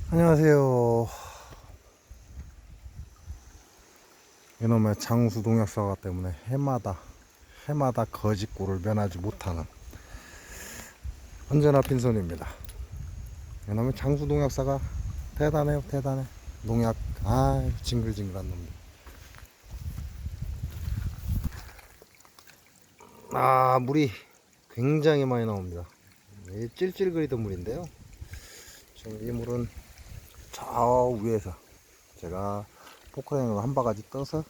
안녕하세요. 이놈의 장수 농약사과 때문에 해마다 거짓골을 면하지 못하는 언제나 빈손입니다. 이놈의 장수 농약사가 대단해요, 대단해. 농약, 징글징글한 놈들. 물이 굉장히 많이 나옵니다. 이 찔찔거리던 물인데요. 지금 이 물은 저 위에서 제가 포크레인으로 한 바가지 떠서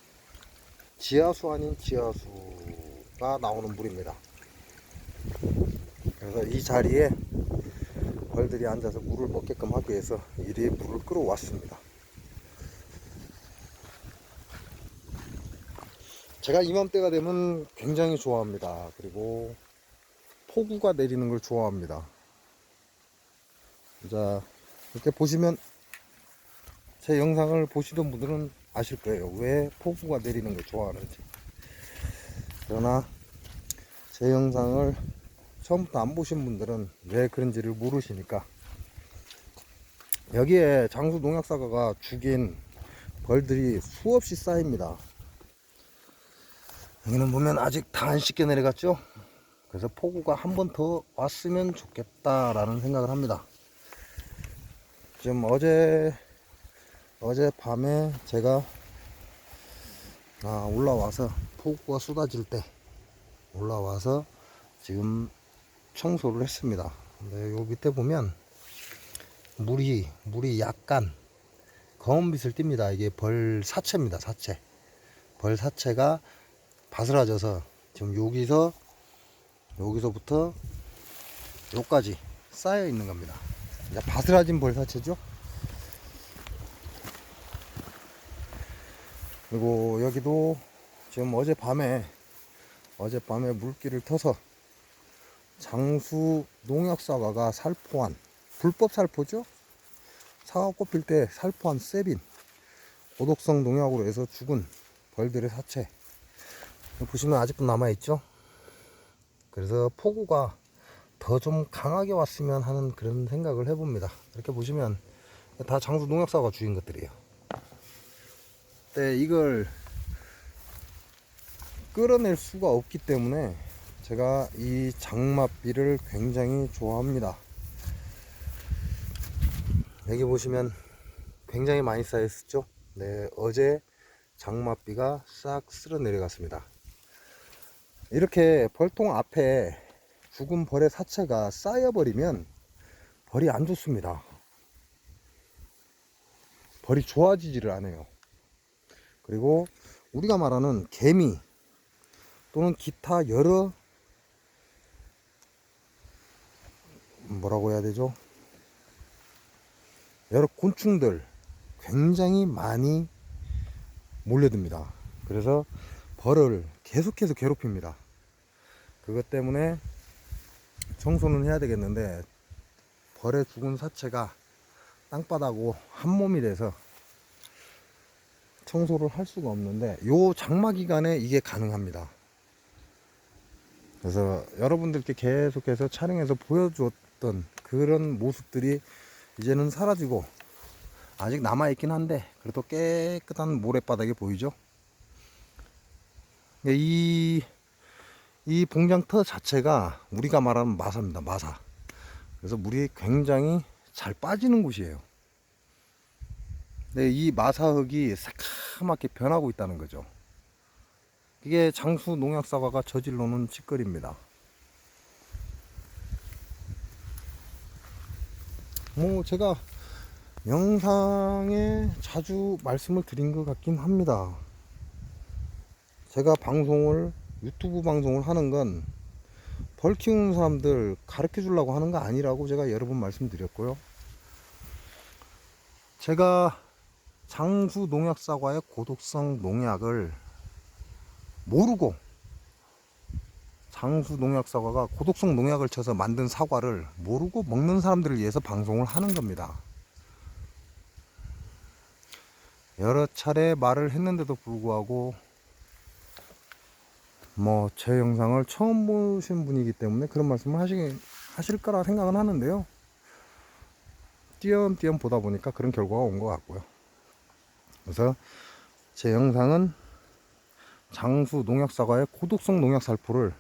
지하수 아닌 지하수가 나오는 물입니다. 그래서 이 자리에 벌들이 앉아서 물을 먹게끔 하기 위해서 이리 물을 끌어왔습니다. 제가 이맘때가 되면 굉장히 좋아합니다. 그리고 폭우가 내리는 걸 좋아합니다. 자, 이렇게 보시면 제 영상을 보시던 분들은 아실 거예요. 왜 폭우가 내리는 걸 좋아하는지. 그러나 제 영상을 처음부터 안 보신 분들은 왜 그런지를 모르시니까, 여기에 장수 농약사과가 죽인 벌들이 수없이 쌓입니다. 여기는 보면 아직 다 안 씻겨 내려갔죠. 그래서 폭우가 한 번 더 왔으면 좋겠다라는 생각을 합니다. 지금 어제 밤에 제가 올라와서, 폭우가 쏟아질 때 올라와서 지금 청소를 했습니다. 근데 요 밑에 보면 물이 약간 검은빛을 띱니다. 이게 벌 사체입니다. 사체. 벌 사체가 바스라져서 지금 여기서부터 여기까지 쌓여 있는 겁니다. 이제 바스라진 벌 사체죠. 그리고 여기도 지금 어젯밤에 물기를 터서 장수 농약사과가 살포한, 불법 살포죠. 사과 꽃필 때 살포한 세빈, 고독성 농약으로 해서 죽은 벌들의 사체 보시면 아직도 남아있죠. 그래서 폭우가 더 좀 강하게 왔으면 하는 그런 생각을 해봅니다. 이렇게 보시면 다 장수 농약사과가 죽인 것들이에요. 근데 이걸 끌어낼 수가 없기 때문에 제가 이 장맛비를 굉장히 좋아합니다. 여기 보시면 굉장히 많이 쌓여있었죠. 네, 어제 장맛비가 싹 쓸어 내려갔습니다. 이렇게 벌통 앞에 죽은 벌의 사체가 쌓여버리면 벌이 안 좋습니다. 벌이 좋아지지를 않아요. 그리고 우리가 말하는 개미 또는 기타 여러, 뭐라고 해야 되죠? 여러 곤충들 굉장히 많이 몰려듭니다. 그래서 벌을 계속해서 괴롭힙니다. 그것 때문에 청소는 해야 되겠는데, 벌의 죽은 사체가 땅바닥하고 한 몸이 돼서 청소를 할 수가 없는데, 요 장마 기간에 이게 가능합니다. 그래서 여러분들께 계속해서 촬영해서 보여주었던 그런 모습들이 이제는 사라지고, 아직 남아있긴 한데 그래도 깨끗한 모래바닥이 보이죠. 이 봉장터 자체가 우리가 말하는 마사입니다. 마사. 그래서 물이 굉장히 잘 빠지는 곳이에요. 근데 이 마사흙이 새카맣게 변하고 있다는 거죠. 이게 장수 농약사과가 저질러 놓은 짓거리입니다. 제가 영상에 자주 말씀을 드린 것 같긴 합니다. 제가 유튜브 방송을 하는 건 벌 키우는 사람들 가르쳐 주려고 하는 거 아니라고 제가 여러 번 말씀드렸고요. 제가 장수 농약사과의 고독성 농약을 모르고, 장수 농약사과가 고독성 농약을 쳐서 만든 사과를 모르고 먹는 사람들을 위해서 방송을 하는 겁니다. 여러 차례 말을 했는데도 불구하고 제 영상을 처음 보신 분이기 때문에 그런 말씀을 하실 거라 생각은 하는데요. 띄엄띄엄 보다 보니까 그런 결과가 온 것 같고요. 그래서 제 영상은 장수 농약사과의 고독성 농약살포를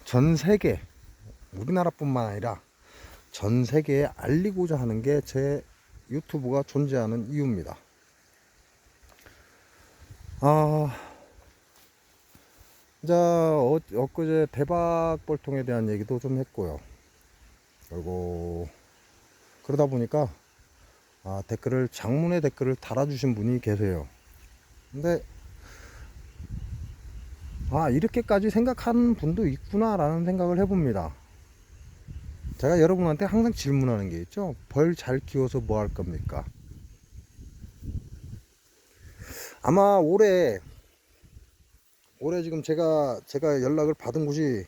전 세계, 우리나라뿐만 아니라 전 세계에 알리고자 하는 게 제 유튜브가 존재하는 이유입니다. 엊그제 대박볼통에 대한 얘기도 좀 했고요. 그리고 그러다 보니까 장문의 댓글을 달아주신 분이 계세요. 근데 이렇게까지 생각하는 분도 있구나 라는 생각을 해봅니다. 제가 여러분한테 항상 질문하는 게 있죠. 벌 잘 키워서 뭐 할 겁니까? 아마 올해 지금 제가 연락을 받은 곳이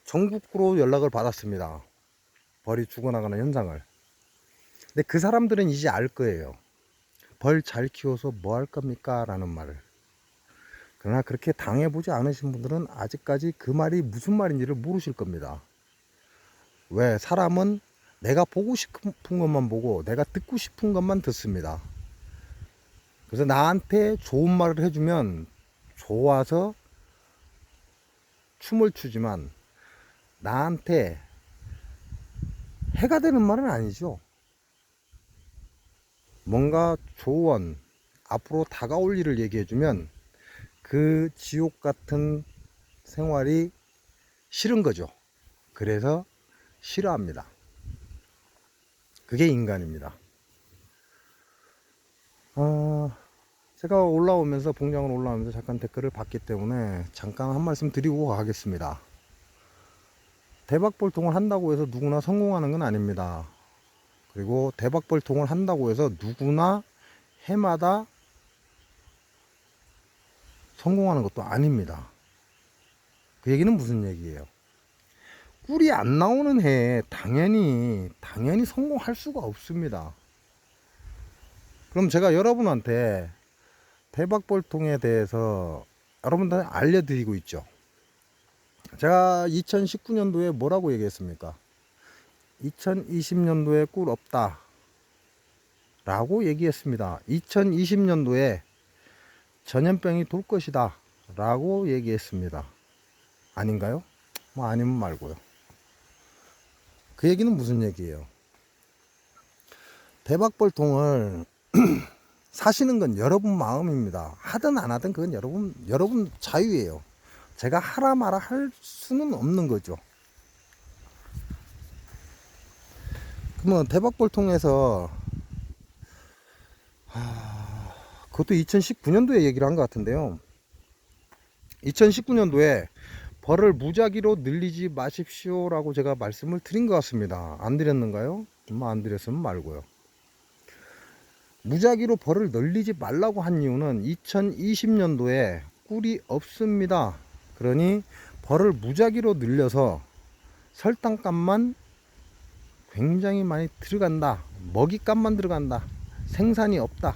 전국으로 연락을 받았습니다. 벌이 죽어나가는 현상을. 근데 그 사람들은 이제 알 거예요. 벌 잘 키워서 뭐 할 겁니까? 라는 말을. 그러나 그렇게 당해보지 않으신 분들은 아직까지 그 말이 무슨 말인지를 모르실 겁니다. 왜? 사람은 내가 보고 싶은 것만 보고 내가 듣고 싶은 것만 듣습니다. 그래서 나한테 좋은 말을 해주면 좋아서 춤을 추지만 나한테 해가 되는 말은 아니죠. 뭔가 조언, 앞으로 다가올 일을 얘기해주면 그 지옥 같은 생활이 싫은 거죠. 그래서 싫어합니다. 그게 인간입니다. 제가 봉장을 올라오면서 잠깐 댓글을 봤기 때문에 잠깐 한 말씀 드리고 가겠습니다. 대박볼통을 한다고 해서 누구나 성공하는 건 아닙니다. 그리고 대박볼통을 한다고 해서 누구나 해마다 성공하는 것도 아닙니다. 그 얘기는 무슨 얘기예요? 꿀이 안 나오는 해에 당연히 성공할 수가 없습니다. 그럼 제가 여러분한테 대박볼통에 대해서 여러분들한테 알려드리고 있죠. 제가 2019년도에 뭐라고 얘기했습니까? 2020년도에 꿀 없다 라고 얘기했습니다. 2020년도에 전염병이 돌 것이다 라고 얘기했습니다. 아닌가요? 뭐 아니면 말고요. 그 얘기는 무슨 얘기예요? 대박볼통을 사시는 건 여러분 마음입니다. 하든 안 하든 그건 여러분 자유예요. 제가 하라 마라 할 수는 없는 거죠. 그러면 대박볼통에서 그것도 2019년도에 얘기를 한 것 같은데요. 2019년도에 벌을 무작위로 늘리지 마십시오 라고 제가 말씀을 드린 것 같습니다. 안 드렸는가요? 안 드렸으면 말고요. 무작위로 벌을 늘리지 말라고 한 이유는 2020년도에 꿀이 없습니다. 그러니 벌을 무작위로 늘려서 설탕값만 굉장히 많이 들어간다. 먹이값만 들어간다. 생산이 없다.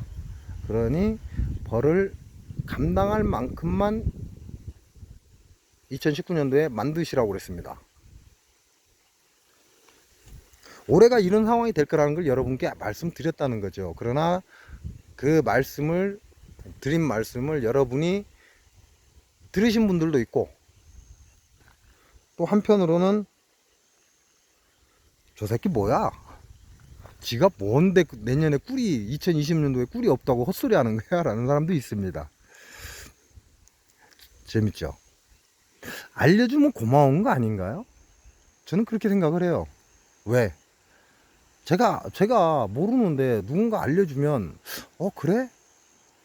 그러니 벌을 감당할 만큼만 2019년도에 만드시라고 그랬습니다. 올해가 이런 상황이 될 거라는 걸 여러분께 말씀드렸다는 거죠. 그러나 그 드린 말씀을 여러분이 들으신 분들도 있고, 또 한편으로는 저 새끼 뭐야? 지가 뭔데 내년에 2020년도에 꿀이 없다고 헛소리 하는 거야? 라는 사람도 있습니다. 재밌죠? 알려주면 고마운 거 아닌가요? 저는 그렇게 생각을 해요. 왜? 제가 모르는데 누군가 알려주면 그래?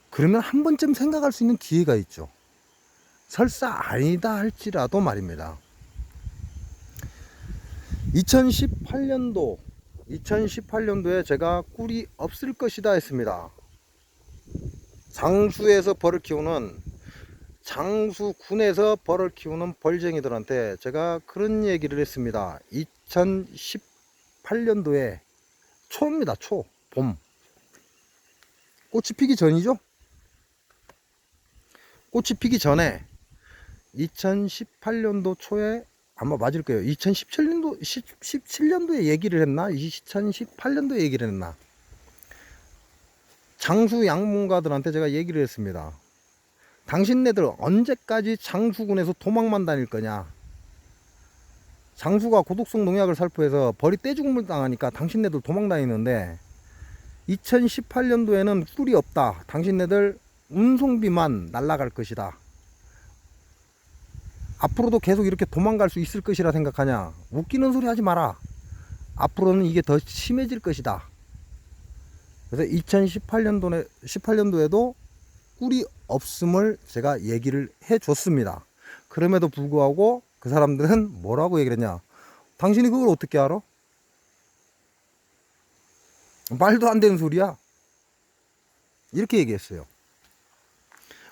그러면 한 번쯤 생각할 수 있는 기회가 있죠. 설사 아니다 할지라도 말입니다. 2018년도에 제가 꿀이 없을 것이다 했습니다. 장수에서 벌을 키우는, 장수군에서 벌을 키우는 벌쟁이들한테 제가 그런 얘기를 했습니다. 2018년도에 초입니다. 봄. 꽃이 피기 전이죠. 꽃이 피기 전에 2018년도 초에 아마 맞을 거예요. 2017년도 17년도에 얘기를 했나? 2018년도에 얘기를 했나? 장수 양문가들한테 제가 얘기를 했습니다. 당신네들 언제까지 장수군에서 도망만 다닐 거냐? 장수가 고독성 농약을 살포해서 벌이 떼죽음을 당하니까 당신네들 도망 다니는데 2018년도에는 꿀이 없다. 당신네들 운송비만 날아갈 것이다. 앞으로도 계속 이렇게 도망갈 수 있을 것이라 생각하냐? 웃기는 소리 하지 마라. 앞으로는 이게 더 심해질 것이다. 그래서 18년도에도 꿀이 없음을 제가 얘기를 해줬습니다. 그럼에도 불구하고 그 사람들은 뭐라고 얘기를 했냐? 당신이 그걸 어떻게 알아? 말도 안 되는 소리야. 이렇게 얘기했어요.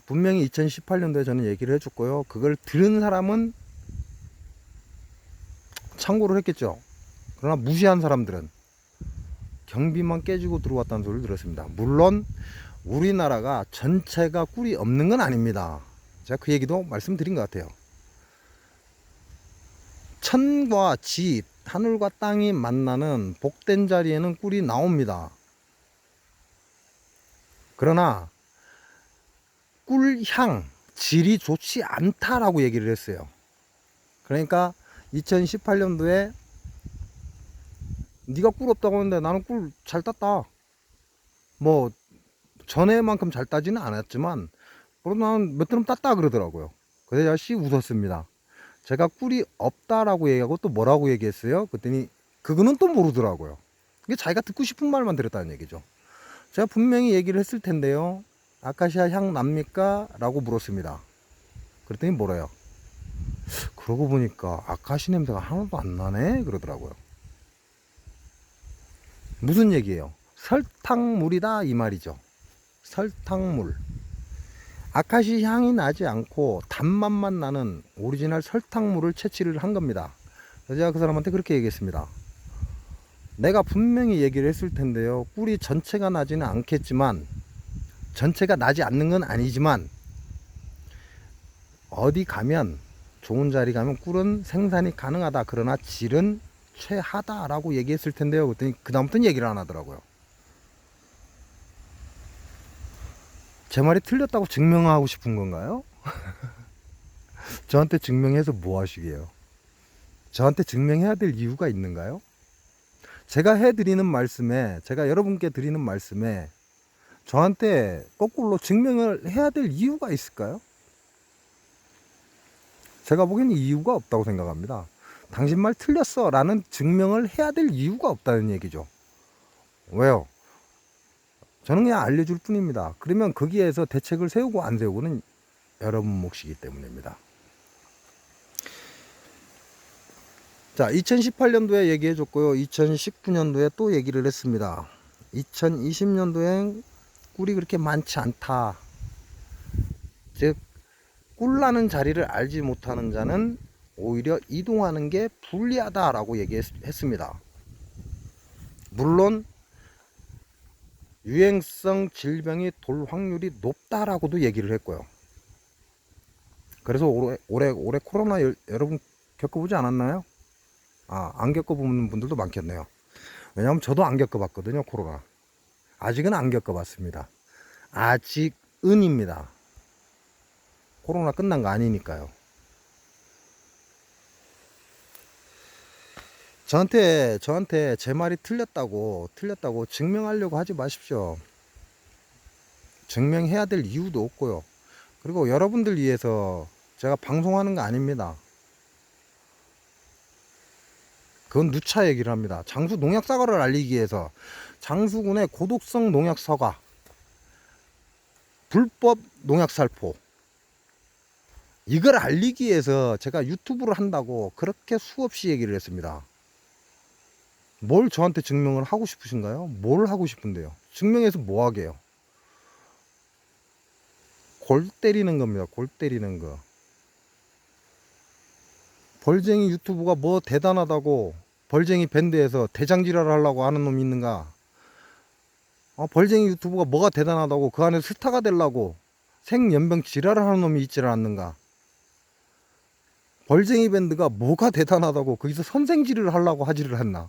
분명히 2018년도에 저는 얘기를 해줬고요. 그걸 들은 사람은 참고를 했겠죠. 그러나 무시한 사람들은 경비만 깨지고 들어왔다는 소리를 들었습니다. 물론 우리나라가 전체가 꿀이 없는 건 아닙니다. 제가 그 얘기도 말씀드린 것 같아요. 천과 지, 하늘과 땅이 만나는 복된 자리에는 꿀이 나옵니다. 그러나 꿀향, 질이 좋지 않다라고 얘기를 했어요. 그러니까 2018년도에 네가 꿀 없다고 하는데 나는 꿀 잘 땄다. 뭐 전에만큼 잘 따지는 않았지만 그래도 나는 몇 드럼 땄다 그러더라고요. 그래서 제가 씩 웃었습니다. 제가 꿀이 없다라고 얘기하고 또 뭐라고 얘기했어요? 그랬더니 그거는 또 모르더라고요. 이게 자기가 듣고 싶은 말만 들었다는 얘기죠. 제가 분명히 얘기를 했을 텐데요. 아카시아 향 납니까? 라고 물었습니다. 그랬더니 뭐래요? 그러고 보니까 아카시 냄새가 하나도 안 나네? 그러더라고요. 무슨 얘기예요? 설탕물이다 이 말이죠. 설탕물. 아카시 향이 나지 않고 단맛만 나는 오리지널 설탕물을 채취를 한 겁니다. 그래서 제가 그 사람한테 그렇게 얘기했습니다. 내가 분명히 얘기를 했을 텐데요. 꿀이 전체가 나지는 않겠지만, 전체가 나지 않는 건 아니지만, 어디 가면, 좋은 자리 가면 꿀은 생산이 가능하다. 그러나 질은 최하다라고 얘기했을 텐데요. 그랬더니 그다음부터는 얘기를 안 하더라고요. 제 말이 틀렸다고 증명하고 싶은 건가요? 저한테 증명해서 뭐 하시게요? 저한테 증명해야 될 이유가 있는가요? 제가 해드리는 말씀에, 제가 여러분께 드리는 말씀에 저한테 거꾸로 증명을 해야 될 이유가 있을까요? 제가 보기에는 이유가 없다고 생각합니다. 당신 말 틀렸어 라는 증명을 해야 될 이유가 없다는 얘기죠. 왜요? 저는 그냥 알려줄 뿐입니다. 그러면 거기에서 대책을 세우고 안 세우고는 여러분 몫이기 때문입니다. 자, 2018년도에 얘기해 줬고요. 2019년도에 또 얘기를 했습니다. 2020년도엔 꿀이 그렇게 많지 않다. 즉, 꿀나는 자리를 알지 못하는 자는 오히려 이동하는 게 불리하다라고 얘기했습니다. 물론 유행성 질병이 돌 확률이 높다라고도 얘기를 했고요. 그래서 올해 코로나 여러분 겪어보지 않았나요? 안 겪어보는 분들도 많겠네요. 왜냐하면 저도 안 겪어봤거든요, 코로나. 아직은 안 겪어봤습니다. 아직은입니다. 코로나 끝난 거 아니니까요. 저한테 제 말이 틀렸다고 증명하려고 하지 마십시오. 증명해야 될 이유도 없고요. 그리고 여러분들 위해서 제가 방송하는 거 아닙니다. 그건 누차 얘기를 합니다. 장수 농약 사과를 알리기 위해서 장수군의 고독성 농약 사과, 불법 농약 살포, 이걸 알리기 위해서 제가 유튜브를 한다고 그렇게 수없이 얘기를 했습니다. 뭘 저한테 증명을 하고 싶으신가요? 뭘 하고 싶은데요? 증명해서 뭐 하게요? 골 때리는 겁니다. 골 때리는 거. 벌쟁이 유튜브가 뭐 대단하다고 벌쟁이 밴드에서 대장지랄을 하려고 하는 놈이 있는가? 벌쟁이 유튜브가 뭐가 대단하다고 그 안에 스타가 되려고 생연병 지랄을 하는 놈이 있지를 않는가? 벌쟁이 밴드가 뭐가 대단하다고 거기서 선생질을 하려고 하지를 했나?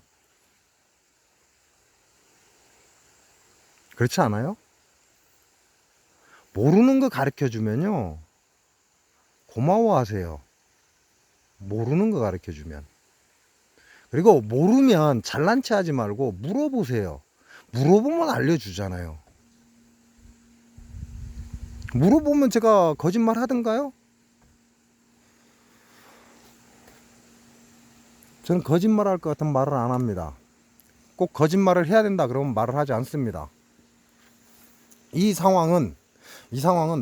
그렇지 않아요? 모르는 거 가르쳐 주면요, 고마워하세요. 모르는 거 가르쳐 주면. 그리고 모르면 잘난 체 하지 말고 물어보세요. 물어보면 알려주잖아요. 물어보면 제가 거짓말 하던가요? 저는 거짓말 할 것 같은 말을 안 합니다. 꼭 거짓말을 해야 된다 그러면 말을 하지 않습니다. 이 상황은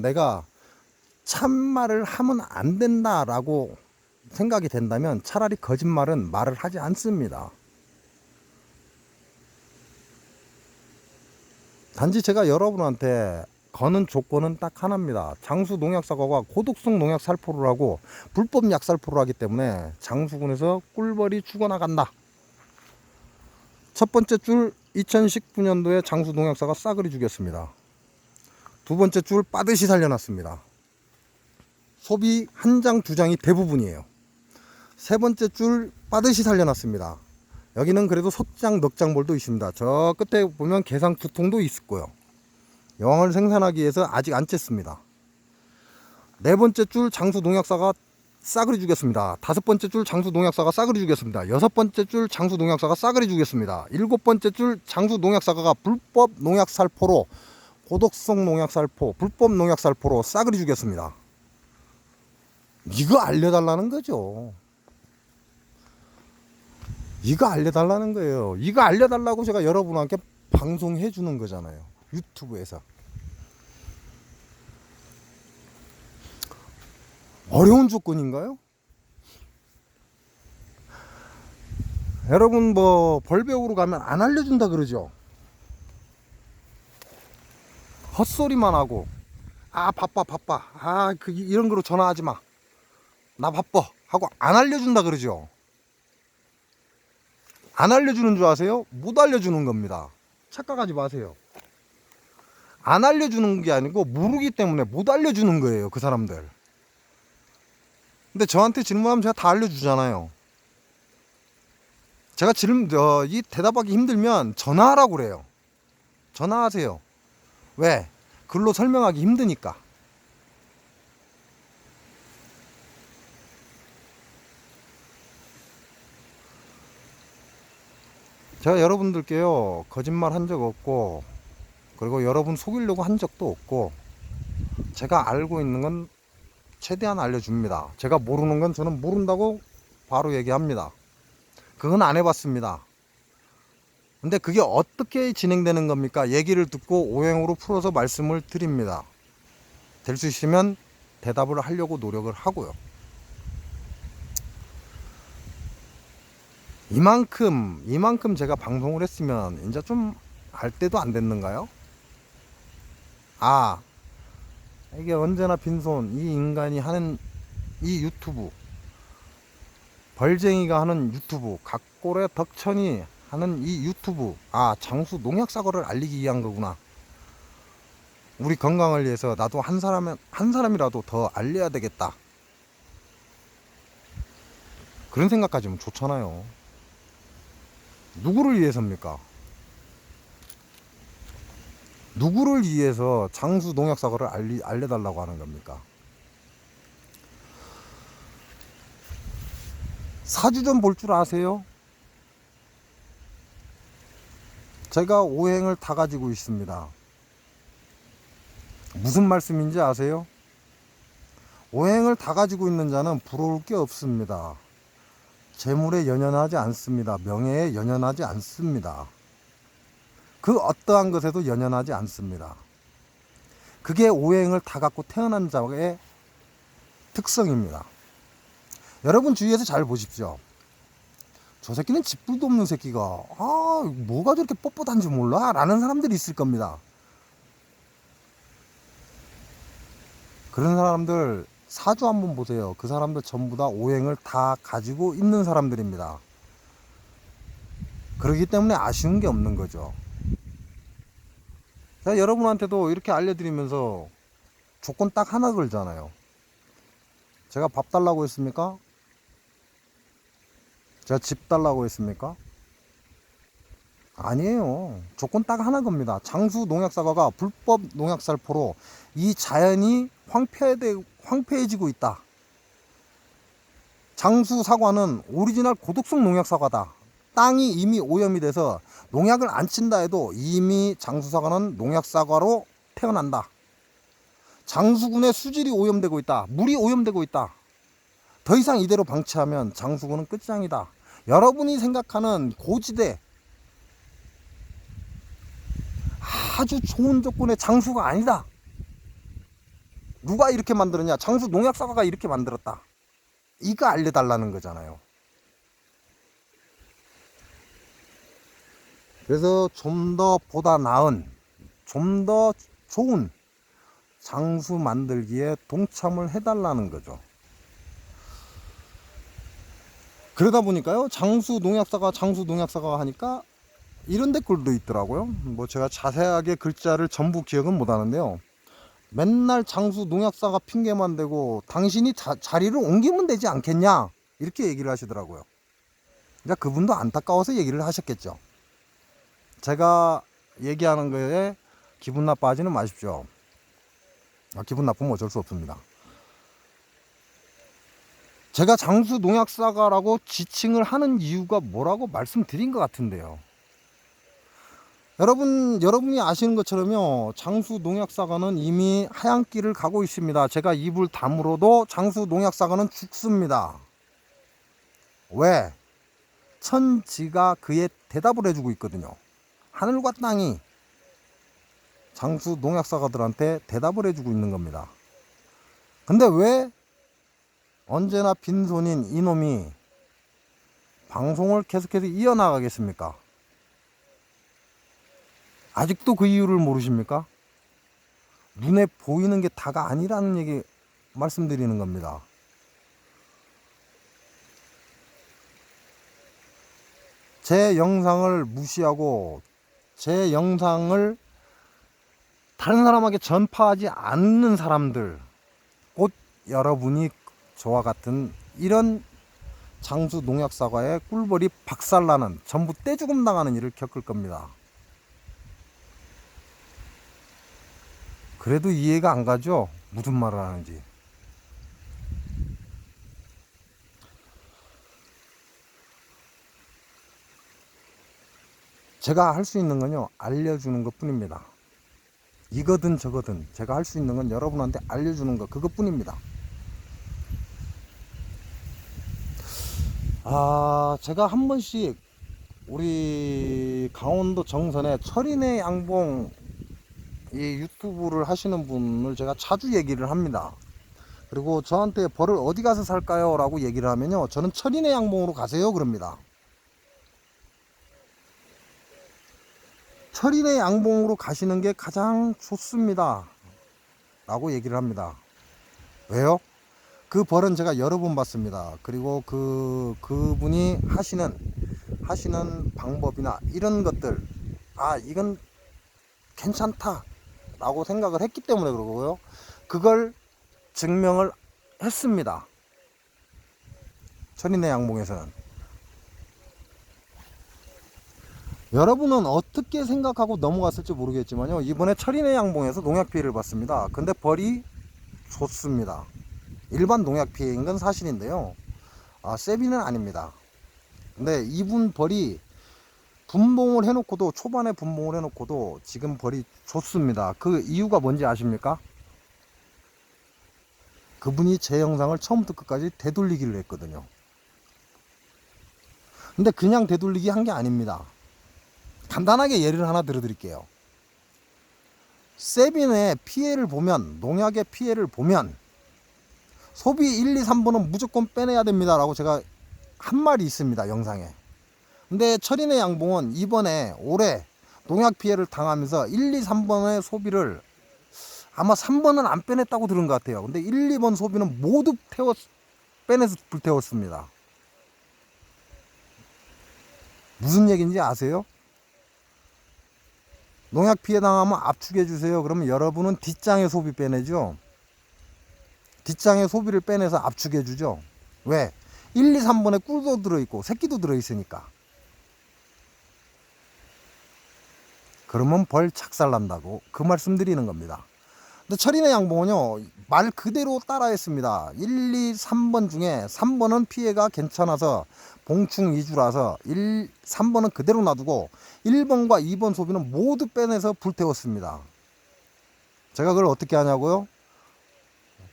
내가 참말을 하면 안 된다라고 생각이 된다면 차라리 거짓말은 말을 하지 않습니다. 단지 제가 여러분한테 거는 조건은 딱 하나입니다. 장수 농약사과가 고독성 농약 살포를 하고 불법 약 살포를 하기 때문에 장수군에서 꿀벌이 죽어나간다. 첫 번째 줄 2019년도에 장수 농약사가 싸그리 죽였습니다. 두 번째 줄 빠듯이 살려놨습니다. 소비 한 장, 두 장이 대부분이에요. 세 번째 줄 빠듯이 살려놨습니다. 여기는 그래도 솥장, 넉장볼도 있습니다. 저 끝에 보면 개상 두통도 있고요. 여왕을 생산하기 위해서 아직 안 쬐습니다. 네 번째 줄 장수 농약사가 싸그리 죽였습니다. 다섯 번째 줄 장수 농약사가 싸그리 죽였습니다. 여섯 번째 줄 장수 농약사가 싸그리 죽였습니다. 일곱 번째 줄 장수 농약사가 불법 농약 살포로 고독성 농약 살포, 불법 농약 살포로 싸그리 죽였습니다. 이거 알려달라는 거죠. 이거 알려달라는 거예요. 이거 알려달라고 제가 여러분한테 방송해 주는 거잖아요. 유튜브에서. 어려운 조건인가요? 여러분 뭐 벌배우로 가면 안 알려준다 그러죠. 헛소리만 하고 아 바빠 아 이런 거로 전화하지 마, 나 바빠 하고 안 알려준다 그러죠. 안 알려주는 줄 아세요? 못 알려주는 겁니다. 착각하지 마세요. 안 알려주는 게 아니고 모르기 때문에 못 알려주는 거예요, 그 사람들. 근데 저한테 질문하면 제가 다 알려주잖아요. 제가 이 대답하기 힘들면 전화하라고 그래요. 전화하세요. 왜? 글로 설명하기 힘드니까. 제가 여러분들께요 거짓말 한 적 없고, 그리고 여러분 속이려고 한 적도 없고, 제가 알고 있는 건 최대한 알려줍니다. 제가 모르는 건 저는 모른다고 바로 얘기합니다. 그건 안 해봤습니다. 근데 그게 어떻게 진행되는 겁니까? 얘기를 듣고 오행으로 풀어서 말씀을 드립니다. 될 수 있으면 대답을 하려고 노력을 하고요. 이만큼 제가 방송을 했으면 이제 좀 알 때도 안 됐는가요? 아, 이게 언제나 빈손, 이 인간이 하는 이 유튜브, 벌쟁이가 하는 유튜브, 각골의 덕천이 하는 이 유튜브, 아, 장수 농약 사고를 알리기 위한 거구나. 우리 건강을 위해서 나도 한 사람이라도 더 알려야 되겠다. 그런 생각 가지면 좋잖아요. 누구를 위해서입니까? 누구를 위해서 장수 농약 사고를 알려달라고 하는 겁니까? 사주전 볼 줄 아세요? 제가 오행을 다 가지고 있습니다. 무슨 말씀인지 아세요? 오행을 다 가지고 있는 자는 부러울 게 없습니다. 재물에 연연하지 않습니다. 명예에 연연하지 않습니다. 그 어떠한 것에도 연연하지 않습니다. 그게 오행을 다 갖고 태어난 자의 특성입니다. 여러분 주위에서 잘 보십시오. 저 새끼는 집불도 없는 새끼가 뭐가 저렇게 뻣뻣한지 몰라 라는 사람들이 있을 겁니다. 그런 사람들 사주 한번 보세요. 그 사람들 전부 다 오행을 다 가지고 있는 사람들입니다. 그렇기 때문에 아쉬운 게 없는 거죠. 제가 여러분한테도 이렇게 알려드리면서 조건 딱 하나 걸잖아요. 제가 밥 달라고 했습니까? 제가 집 달라고 했습니까? 아니에요. 조건 딱 하나 겁니다. 장수 농약사과가 불법 농약살포로 이 자연이 황폐해지고 있다. 장수 사과는 오리지널 고독성 농약사과다. 땅이 이미 오염이 돼서 농약을 안 친다 해도 이미 장수 사과는 농약사과로 태어난다. 장수군의 수질이 오염되고 있다. 물이 오염되고 있다. 더 이상 이대로 방치하면 장수군은 끝장이다. 여러분이 생각하는 고지대 아주 좋은 조건의 장수가 아니다. 누가 이렇게 만들었냐? 장수 농약사과가 이렇게 만들었다. 이거 알려달라는 거잖아요. 그래서 좀 더 보다 나은, 좀 더 좋은 장수 만들기에 동참을 해달라는 거죠. 그러다 보니까요, 장수 농약사과 하니까 이런 댓글도 있더라고요. 뭐 제가 자세하게 글자를 전부 기억은 못 하는데요. 맨날 장수 농약사과 핑계만 대고 당신이 자리를 옮기면 되지 않겠냐, 이렇게 얘기를 하시더라고요. 그러니까 그분도 안타까워서 얘기를 하셨겠죠. 제가 얘기하는 거에 기분 나빠하지는 마십시오. 기분 나쁘면 어쩔 수 없습니다. 제가 장수 농약사과라고 지칭을 하는 이유가 뭐라고 말씀드린 것 같은데요. 여러분이 아시는 것처럼요, 장수 농약사과는 이미 하얀 길을 가고 있습니다. 제가 입을 다물어도 장수 농약사과는 죽습니다. 왜? 천지가 그에 대답을 해주고 있거든요. 하늘과 땅이 장수 농약사과들한테 대답을 해주고 있는 겁니다. 근데 왜 언제나 빈손인 이놈이 방송을 계속해서 이어나가겠습니까? 아직도 그 이유를 모르십니까? 눈에 보이는 게 다가 아니라는 얘기 말씀드리는 겁니다. 제 영상을 무시하고 제 영상을 다른 사람에게 전파하지 않는 사람들, 곧 여러분이 저와 같은 이런 장수 농약사과의 꿀벌이 박살나는, 전부 떼죽음 당하는 일을 겪을 겁니다. 그래도 이해가 안 가죠? 무슨 말을 하는지. 제가 할 수 있는 건요, 알려주는 것 뿐입니다. 이거든 저거든 제가 할 수 있는 건 여러분한테 알려주는 것, 그것 뿐입니다. 제가 한 번씩 우리 강원도 정선에 철인의 양봉 이 유튜브를 하시는 분을 제가 자주 얘기를 합니다. 그리고 저한테 벌을 어디 가서 살까요? 라고 얘기를 하면요, 저는 철인의 양봉으로 가세요 그럽니다. 철인의 양봉으로 가시는 게 가장 좋습니다 라고 얘기를 합니다. 왜요? 그 벌은 제가 여러 번 봤습니다. 그리고 그분이 하시는 방법이나 이런 것들, 이건 괜찮다 라고 생각을 했기 때문에 그러고요, 그걸 증명을 했습니다. 철인의 양봉에서는. 여러분은 어떻게 생각하고 넘어갔을지 모르겠지만요, 이번에 철인의 양봉에서 농약 피해를 봤습니다. 근데 벌이 좋습니다. 일반 농약 피해인 건 사실인데요, 세비는 아닙니다. 근데 이분 벌이 분봉을 해놓고도, 초반에 분봉을 해놓고도 지금 벌이 좋습니다. 그 이유가 뭔지 아십니까? 그분이 제 영상을 처음부터 끝까지 되돌리기를 했거든요. 근데 그냥 되돌리기 한 게 아닙니다. 간단하게 예를 하나 들어드릴게요. 세빈의 피해를 보면, 농약의 피해를 보면 소비 1, 2, 3번은 무조건 빼내야 됩니다 라고 제가 한 말이 있습니다, 영상에. 근데 철인의 양봉은 올해 농약 피해를 당하면서 1, 2, 3번의 소비를 아마 3번은 안 빼냈다고 들은 것 같아요. 근데 1, 2번 소비는 모두 빼내서 불태웠습니다. 무슨 얘기인지 아세요? 농약 피해 당하면 압축해 주세요. 그러면 여러분은 뒷장의 소비 빼내죠. 뒷장의 소비를 빼내서 압축해 주죠. 왜? 1, 2, 3번에 꿀도 들어있고 새끼도 들어있으니까. 그러면 벌 착살난다고 그 말씀 드리는 겁니다. 근데 철인의 양봉은요, 말 그대로 따라했습니다. 1, 2, 3번 중에 3번은 피해가 괜찮아서 봉충 위주라서 3번은 그대로 놔두고 1번과 2번 소비는 모두 빼내서 불태웠습니다. 제가 그걸 어떻게 하냐고요?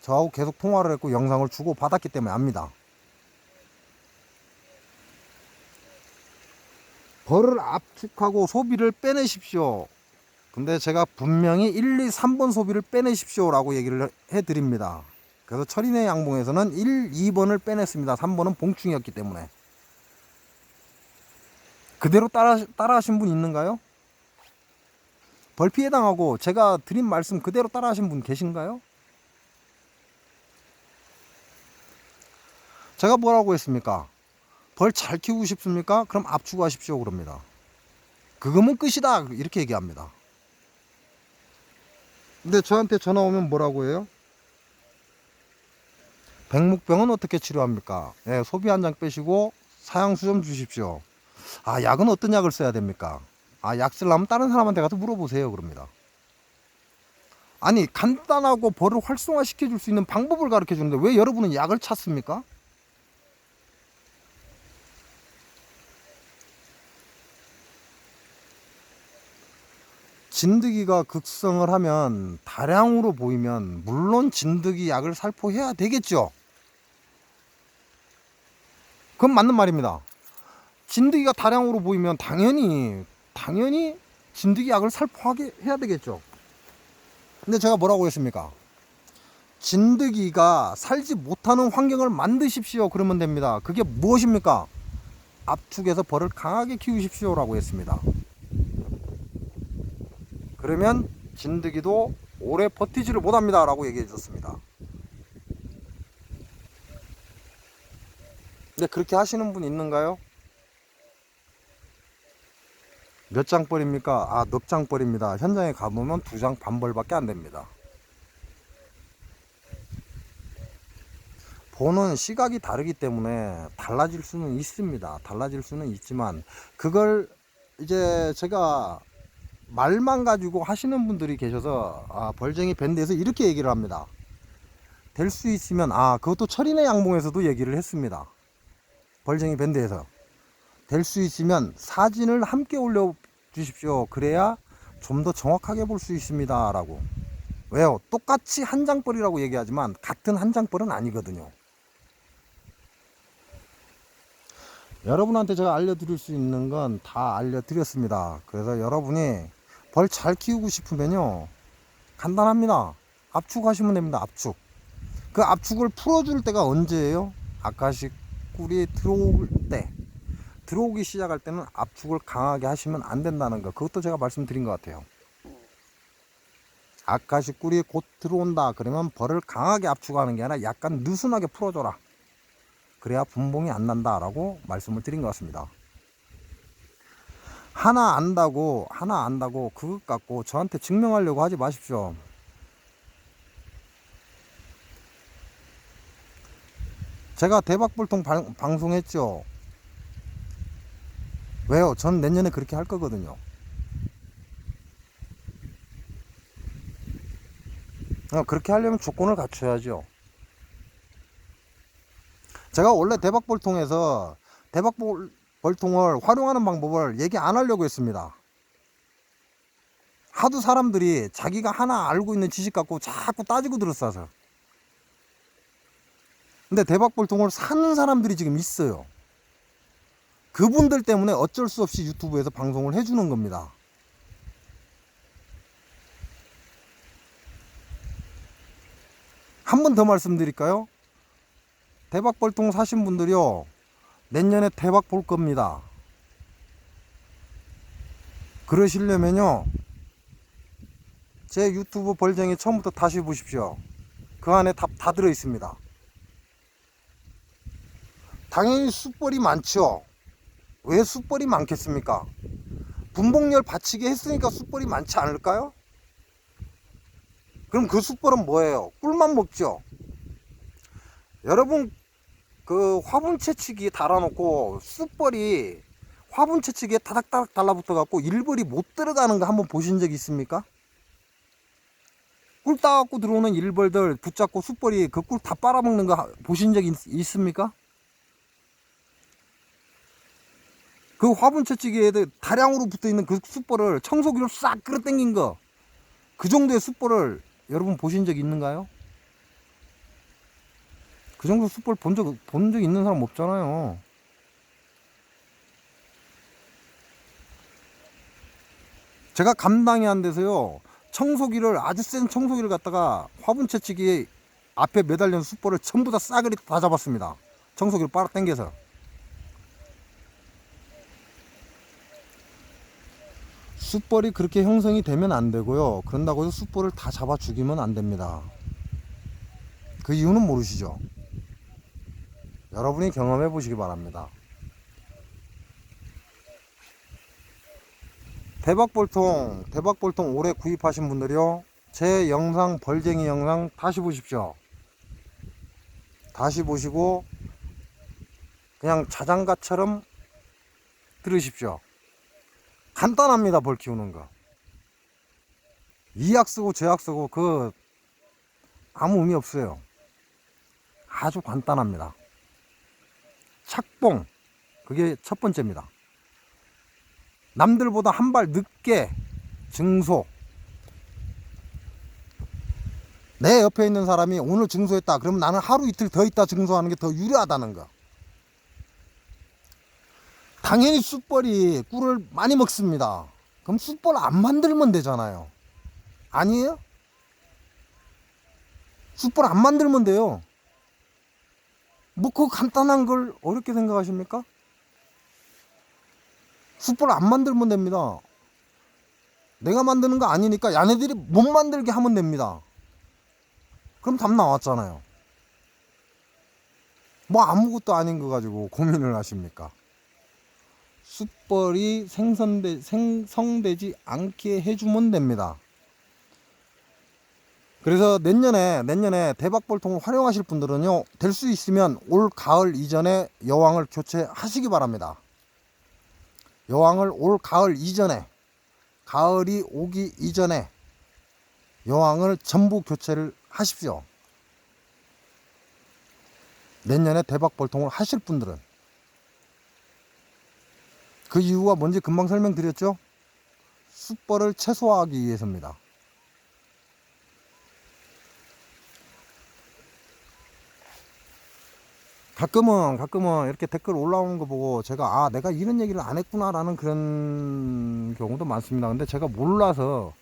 저하고 계속 통화를 했고 영상을 주고 받았기 때문에 압니다. 벌을 압축하고 소비를 빼내십시오. 근데 제가 분명히 1, 2, 3번 소비를 빼내십시오 라고 얘기를 해드립니다. 그래서 철인의 양봉에서는 1, 2번을 빼냈습니다. 3번은 봉충이었기 때문에. 그대로 따라 하신 분 있는가요? 벌 피해 당하고 제가 드린 말씀 그대로 따라 하신 분 계신가요? 제가 뭐라고 했습니까? 벌 잘 키우고 싶습니까? 그럼 압축하십시오 그럽니다. 그거면 끝이다 이렇게 얘기합니다. 근데 저한테 전화 오면 뭐라고 해요? 백목병은 어떻게 치료합니까? 예, 소비 한 장 빼시고 사양수 좀 주십시오. 아, 약은 어떤 약을 써야 됩니까? 아, 약 쓰려면 다른 사람한테 가서 물어보세요 그럽니다. 아니, 간단하고 벌을 활성화시켜 줄 수 있는 방법을 가르쳐 주는데 왜 여러분은 약을 찾습니까? 진드기가 극성을 하면 다량으로 보이면 물론 진드기 약을 살포해야 되겠죠. 그건 맞는 말입니다. 진드기가 다량으로 보이면 당연히 진드기 약을 살포하게 해야 되겠죠. 근데 제가 뭐라고 했습니까? 진드기가 살지 못하는 환경을 만드십시오 그러면 됩니다. 그게 무엇입니까? 압축해서 벌을 강하게 키우십시오 라고 했습니다. 그러면 진드기도 오래 버티지를 못합니다 라고 얘기해 줬습니다. 근데 그렇게 하시는 분 있는가요? 몇 장벌입니까? 아, 넉 장벌입니다. 현장에 가보면 2장 반벌밖에 안 됩니다. 보는 시각이 다르기 때문에 달라질 수는 있습니다. 달라질 수는 있지만 그걸 이제 제가 말만 가지고 하시는 분들이 계셔서 벌쟁이 밴드에서 이렇게 얘기를 합니다. 될 수 있으면 그것도 철인의 양봉에서도 얘기를 했습니다. 벌쟁이 밴드에서 될 수 있으면 사진을 함께 올려주십시오. 그래야 좀 더 정확하게 볼 수 있습니다 라고. 왜요? 똑같이 한 장벌이라고 얘기하지만 같은 한 장벌은 아니거든요. 여러분한테 제가 알려드릴 수 있는 건 다 알려드렸습니다. 그래서 여러분이 벌 잘 키우고 싶으면요, 간단합니다. 압축하시면 됩니다. 압축. 그 압축을 풀어줄 때가 언제예요? 아카식 꿀이 들어올 때, 들어오기 시작할 때는 압축을 강하게 하시면 안 된다는 거, 그것도 제가 말씀드린 것 같아요. 아카식 꿀이 곧 들어온다 그러면 벌을 강하게 압축하는 게 아니라 약간 느슨하게 풀어줘라. 그래야 분봉이 안 난다 라고 말씀을 드린 것 같습니다. 하나 안다고 그것 갖고 저한테 증명하려고 하지 마십시오. 제가 대박불통 방송했죠. 왜요? 전 내년에 그렇게 할 거거든요. 그렇게 하려면 조건을 갖춰야죠. 제가 원래 대박벌통에서 대박벌통을 활용하는 방법을 얘기 안 하려고 했습니다. 하도 사람들이 자기가 하나 알고 있는 지식 갖고 자꾸 따지고 들었어서. 근데 대박벌통을 사는 사람들이 지금 있어요. 그분들 때문에 어쩔 수 없이 유튜브에서 방송을 해주는 겁니다. 한 번 더 말씀드릴까요? 대박벌통 사신 분들이요, 내년에 대박 볼 겁니다. 그러시려면요, 제 유튜브 벌쟁이 처음부터 다시 보십시오. 그 안에 답 다 들어 있습니다. 당연히 숯벌이 많죠. 왜 숯벌이 많겠습니까? 분봉열 받치게 했으니까 숯벌이 많지 않을까요? 그럼 그 숯벌은 뭐예요? 꿀만 먹죠. 여러분, 그 화분 채취기에 달아놓고 숯벌이 화분 채취기에 타닥타닥 달라붙어 갖고 일벌이 못 들어가는 거 한번 보신 적 있습니까? 꿀 따갖고 들어오는 일벌들 붙잡고 숯벌이 그 꿀 다 빨아먹는 거 보신 적 있습니까? 그 화분 채취기에 다량으로 붙어있는 그 숯벌을 청소기로 싹 끌어당긴 거, 그 정도의 숯벌을 여러분 보신 적 있는가요? 그 정도 숯벌 본 적 있는 사람 없잖아요. 제가 감당이 안 돼서요, 청소기를, 아주 센 청소기를 갖다가 화분 채취기 앞에 매달린 숯벌을 전부 다 싸그리 다 잡았습니다. 청소기로 빨아 당겨서. 숯벌이 그렇게 형성이 되면 안 되고요. 그런다고 해서 숯벌을 다 잡아 죽이면 안 됩니다. 그 이유는 모르시죠? 여러분이 경험해 보시기 바랍니다. 대박볼통 올해 구입하신 분들이요, 제 영상, 벌쟁이 영상 다시 보십시오. 다시 보시고 그냥 자장가처럼 들으십시오. 간단합니다. 벌 키우는 거. 이 약 쓰고 저 약 쓰고 그 아무 의미 없어요. 아주 간단합니다. 착봉, 그게 첫 번째입니다. 남들보다 한 발 늦게 증소. 내 옆에 있는 사람이 오늘 증소했다 그러면 나는 하루 이틀 더 있다 증소하는 게 더 유리하다는 거. 당연히 숯벌이 꿀을 많이 먹습니다. 그럼 숯벌 안 만들면 되잖아요. 아니에요? 숯벌 안 만들면 돼요. 뭐 그 간단한 걸 어렵게 생각하십니까? 숯벌 안 만들면 됩니다. 내가 만드는 거 아니니까 야네들이 못 만들게 하면 됩니다. 그럼 답 나왔잖아요. 뭐 아무것도 아닌 거 가지고 고민을 하십니까? 숯벌이 생성되지 않게 해주면 됩니다. 그래서 내년에 대박볼통을 활용하실 분들은요, 될 수 있으면 올 가을 이전에 여왕을 교체하시기 바랍니다. 여왕을 올 가을 이전에, 가을이 오기 이전에 여왕을 전부 교체를 하십시오. 내년에 대박볼통을 하실 분들은. 그 이유가 뭔지 금방 설명드렸죠? 숯벌을 최소화하기 위해서입니다. 가끔은 이렇게 댓글 올라오는 거 보고 제가 내가 이런 얘기를 안 했구나 라는 그런 경우도 많습니다. 근데 제가 몰라서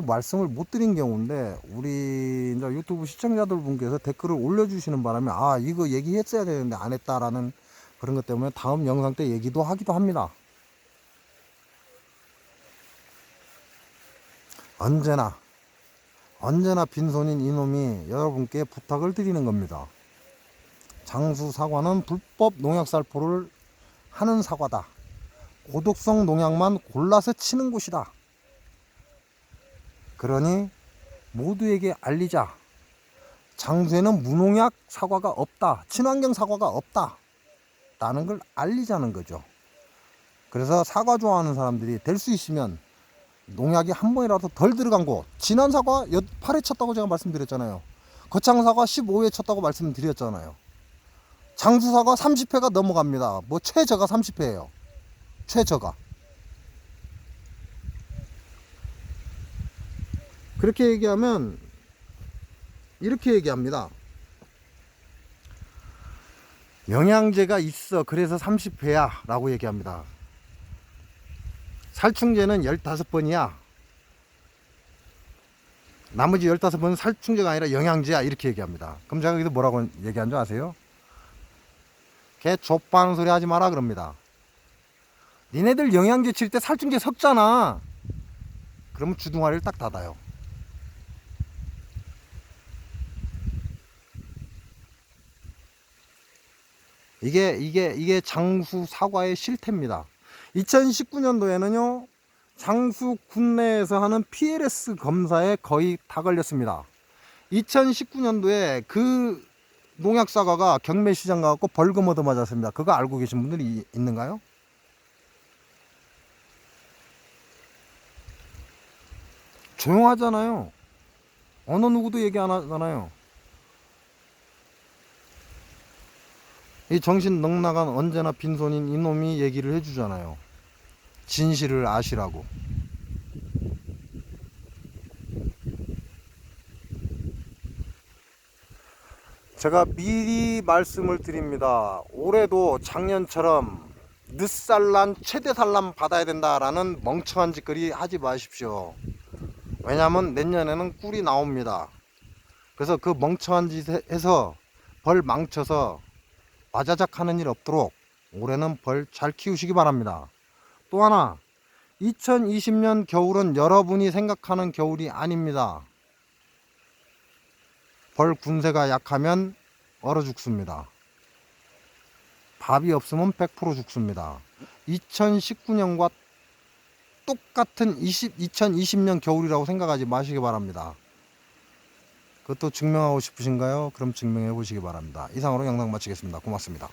말씀을 못 드린 경우인데, 우리 이제 유튜브 시청자들 분께서 댓글을 올려주시는 바람에 이거 얘기했어야 되는데 안 했다라는 그런 것 때문에 다음 영상 때 얘기도 하기도 합니다. 언제나 빈손인 이놈이 여러분께 부탁을 드리는 겁니다. 장수 사과는 불법 농약 살포를 하는 사과다. 고독성 농약만 골라서 치는 곳이다. 그러니 모두에게 알리자. 장수에는 무농약 사과가 없다. 친환경 사과가 없다. 라는 걸 알리자는 거죠. 그래서 사과 좋아하는 사람들이 될 수 있으면 농약이 한 번이라도 덜 들어간 곳, 진한 사과 8회 쳤다고 제가 말씀드렸잖아요. 거창 사과 15회 쳤다고 말씀드렸잖아요. 장수 사과 30회가 넘어갑니다. 뭐 최저가 30회예요. 최저가. 그렇게 얘기하면 이렇게 얘기합니다. 영양제가 있어 그래서 30회야 라고 얘기합니다. 살충제는 15번이야. 나머지 15번은 살충제가 아니라 영양제야 이렇게 얘기합니다. 그럼 제가 여기서 뭐라고 얘기한 줄 아세요? 걔 족바는 소리 하지 마라 그럽니다. 니네들 영양제 칠 때 살충제 섞잖아. 그러면 주둥아리를 딱 닫아요. 이게 장수 사과의 실태입니다. 2019년도에는요, 장수 국내에서 하는 PLS 검사에 거의 다 걸렸습니다. 2019년도에 그 농약 사과가 경매 시장 가갖고 벌금 얻어 맞았습니다. 그거 알고 계신 분들이 있는가요? 조용하잖아요. 어느 누구도 얘기 안 하잖아요. 이 정신 넉나간 언제나 빈손인 이놈이 얘기를 해주잖아요. 진실을 아시라고. 제가 미리 말씀을 드립니다. 올해도 작년처럼 늦산란 최대산란 받아야 된다라는 멍청한 짓거리 하지 마십시오. 왜냐하면 내년에는 꿀이 나옵니다. 그래서 그 멍청한 짓 해서 벌 망쳐서 와자작 하는 일 없도록 올해는 벌 잘 키우시기 바랍니다. 또 하나, 2020년 겨울은 여러분이 생각하는 겨울이 아닙니다. 벌 군세가 약하면 얼어 죽습니다. 밥이 없으면 100% 죽습니다. 2019년과 똑같은 2020년 겨울이라고 생각하지 마시기 바랍니다. 그것도 증명하고 싶으신가요? 그럼 증명해 보시기 바랍니다. 이상으로 영상 마치겠습니다. 고맙습니다.